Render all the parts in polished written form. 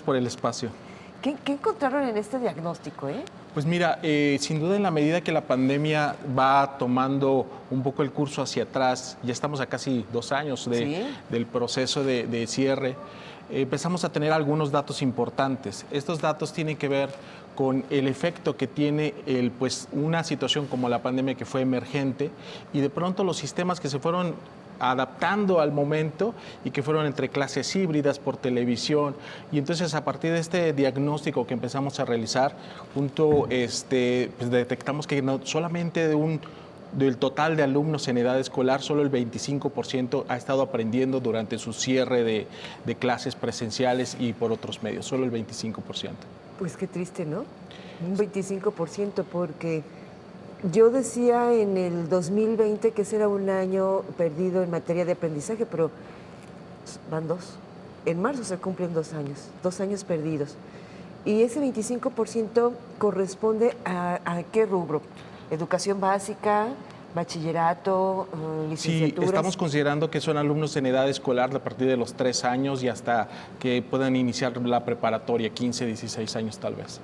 por el espacio. ¿Qué encontraron en este diagnóstico, eh? Pues mira, sin duda en la medida que la pandemia va tomando un poco el curso hacia atrás, ya estamos a casi 2 años Sí. del proceso de cierre, empezamos a tener algunos datos importantes. Estos datos tienen que ver con el efecto que tiene pues, una situación como la pandemia que fue emergente y de pronto los sistemas que se fueron adaptando al momento y que fueron entre clases híbridas por televisión. Y entonces a partir de este diagnóstico que empezamos a realizar, pues detectamos que no solamente del total de alumnos en edad escolar, solo el 25% ha estado aprendiendo durante su cierre de clases presenciales y por otros medios, solo el 25%. Pues qué triste, ¿no? Un 25%, porque yo decía en el 2020 que ese era un año perdido en materia de aprendizaje, pero van dos. En marzo se cumplen 2 años perdidos. Y ese 25% corresponde a qué rubro? Educación básica, bachillerato, Sí, licenciaturas. estamos considerando que son alumnos en edad escolar a partir de los 3 años y hasta que puedan iniciar la preparatoria, 15, 16 años tal vez.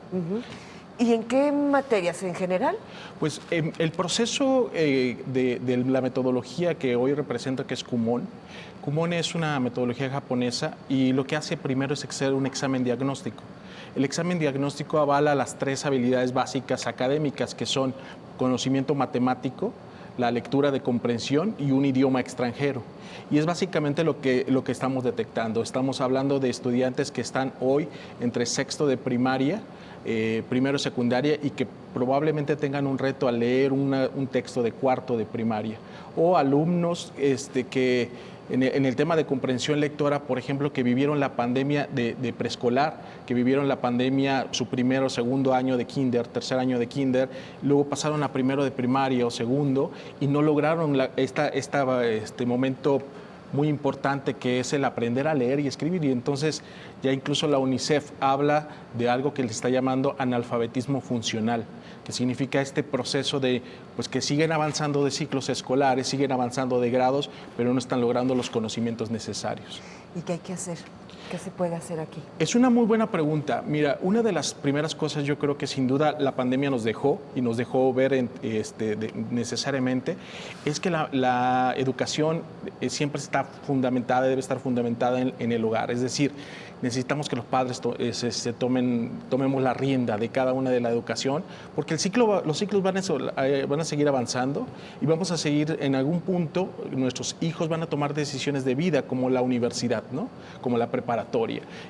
¿Y en qué materias en general? Pues el proceso de la metodología que hoy represento, que es Kumon. Kumon es una metodología japonesa y lo que hace primero es hacer un examen diagnóstico. El examen diagnóstico avala las 3 habilidades básicas académicas, que son conocimiento matemático, la lectura de comprensión y un idioma extranjero. Y es básicamente lo que estamos detectando. Estamos hablando de estudiantes que están hoy entre sexto de primaria, primero secundaria y que probablemente tengan un reto al leer un texto de cuarto de primaria. O alumnos que en el tema de comprensión lectora, por ejemplo, que vivieron la pandemia de preescolar, que vivieron la pandemia su primero o segundo año de kinder, tercer año de kinder, luego pasaron a primero de primaria o segundo y no lograron este momento muy importante que es el aprender a leer y escribir. Y entonces ya incluso la UNICEF habla de algo que le está llamando analfabetismo funcional, que significa este proceso de pues que siguen avanzando de ciclos escolares, siguen avanzando de grados, pero no están logrando los conocimientos necesarios. ¿Y qué hay que hacer? ¿Qué se puede hacer aquí? Es una muy buena pregunta. Mira, una de las primeras cosas yo creo que sin duda la pandemia nos dejó y nos dejó ver necesariamente es que la educación siempre está fundamentada, debe estar fundamentada en el hogar. Es decir, necesitamos que los padres tomemos la rienda de cada una de la educación, porque los ciclos van a seguir avanzando y vamos a seguir en algún punto, nuestros hijos van a tomar decisiones de vida como la universidad, ¿no? Como la preparatoria.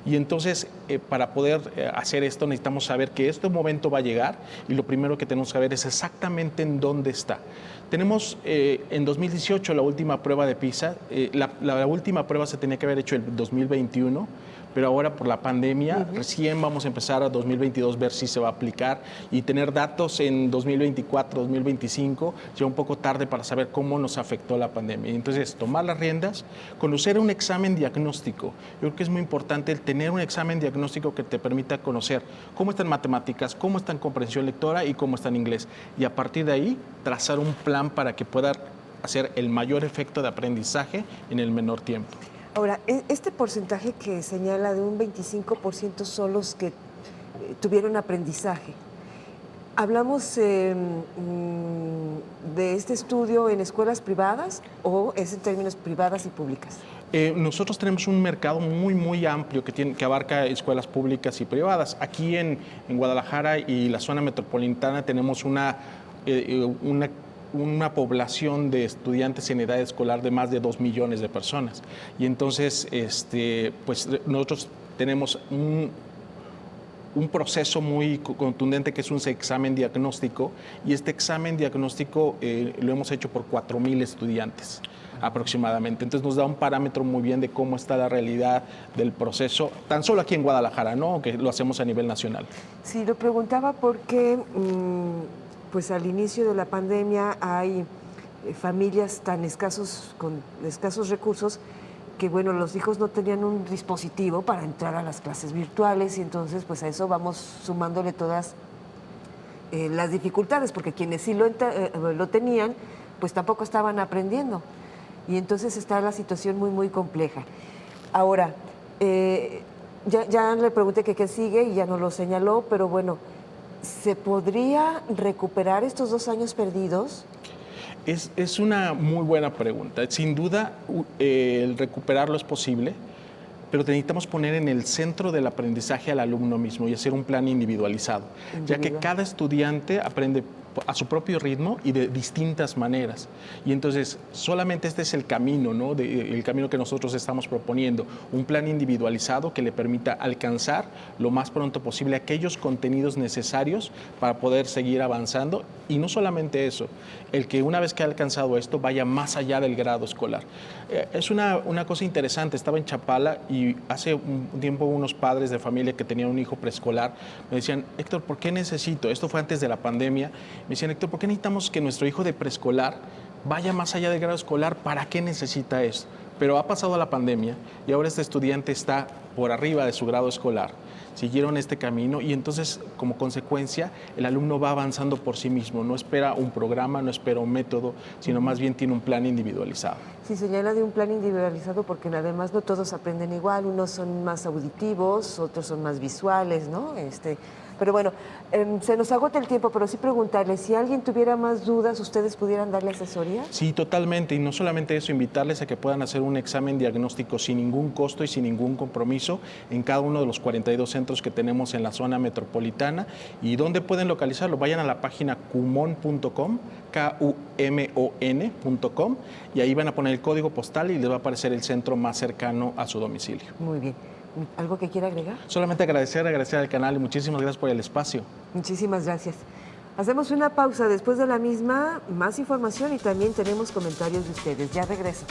Y entonces, para poder hacer esto, necesitamos saber que este momento va a llegar y lo primero que tenemos que saber es exactamente en dónde está. Tenemos en 2018 la última prueba de PISA. La última prueba se tenía que haber hecho el 2021, pero ahora por la pandemia recién vamos a empezar a 2022 ver si se va a aplicar y tener datos en 2024, 2025, ya un poco tarde para saber cómo nos afectó la pandemia. Entonces, tomar las riendas, conocer un examen diagnóstico. Yo creo que es muy importante el tener un examen diagnóstico que te permita conocer cómo está en matemáticas, cómo está en comprensión lectora y cómo está en inglés. Y a partir de ahí, trazar un plan para que pueda hacer el mayor efecto de aprendizaje en el menor tiempo. Ahora, este porcentaje que señala de un 25% son los que tuvieron aprendizaje. ¿Hablamos de este estudio en escuelas privadas o es en términos privadas y públicas? Nosotros tenemos un mercado muy, muy amplio que abarca escuelas públicas y privadas. Aquí en Guadalajara y la zona metropolitana tenemos una población de estudiantes en edad escolar de más de 2 millones de personas. Y entonces, pues nosotros tenemos un proceso muy contundente que es un examen diagnóstico y este examen diagnóstico lo hemos hecho por 4,000 estudiantes aproximadamente. Entonces nos da un parámetro muy bien de cómo está la realidad del proceso, tan solo aquí en Guadalajara, ¿no? Que lo hacemos a nivel nacional. Sí, lo preguntaba porque pues al inicio de la pandemia hay familias tan con escasos recursos que, bueno, los hijos no tenían un dispositivo para entrar a las clases virtuales y entonces pues a eso vamos sumándole todas las dificultades, porque quienes sí lo tenían, pues tampoco estaban aprendiendo. Y entonces está la situación muy, muy compleja. Ahora, Ya le pregunté que qué sigue y ya no lo señaló, pero bueno, ¿se podría recuperar estos 2 años perdidos? Es una muy buena pregunta. Sin duda, el recuperarlo es posible, pero necesitamos poner en el centro del aprendizaje al alumno mismo y hacer un plan individualizado, ya que cada estudiante aprende a su propio ritmo y de distintas maneras. Y entonces, solamente este es el camino, ¿no? El camino que nosotros estamos proponiendo, un plan individualizado que le permita alcanzar lo más pronto posible aquellos contenidos necesarios para poder seguir avanzando. Y no solamente eso, el que una vez que ha alcanzado esto vaya más allá del grado escolar. Es una cosa interesante. Estaba en Chapala y hace un tiempo unos padres de familia que tenían un hijo preescolar me decían, Héctor, ¿por qué necesito? Esto fue antes de la pandemia. Me decían, Héctor, ¿por qué necesitamos que nuestro hijo de preescolar vaya más allá del grado escolar? ¿Para qué necesita esto? Pero ha pasado la pandemia y ahora este estudiante está por arriba de su grado escolar. Siguieron este camino y entonces, como consecuencia, el alumno va avanzando por sí mismo. No espera un programa, no espera un método, sino más bien tiene un plan individualizado. Sí, señala de un plan individualizado porque además no todos aprenden igual. Unos son más auditivos, otros son más visuales, ¿no? Pero bueno, se nos agota el tiempo, pero sí preguntarle, si alguien tuviera más dudas, ¿ustedes pudieran darle asesoría? Sí, totalmente. Y no solamente eso, invitarles a que puedan hacer un examen diagnóstico sin ningún costo y sin ningún compromiso en cada uno de los 42 centros que tenemos en la zona metropolitana. ¿Y dónde pueden localizarlo? Vayan a la página kumon.com, kumon.com, y ahí van a poner el código postal y les va a aparecer el centro más cercano a su domicilio. Muy bien. ¿Algo que quiera agregar? Solamente agradecer al canal y muchísimas gracias por el espacio. Muchísimas gracias. Hacemos una pausa. Después de la misma, más información y también tenemos comentarios de ustedes. Ya regreso.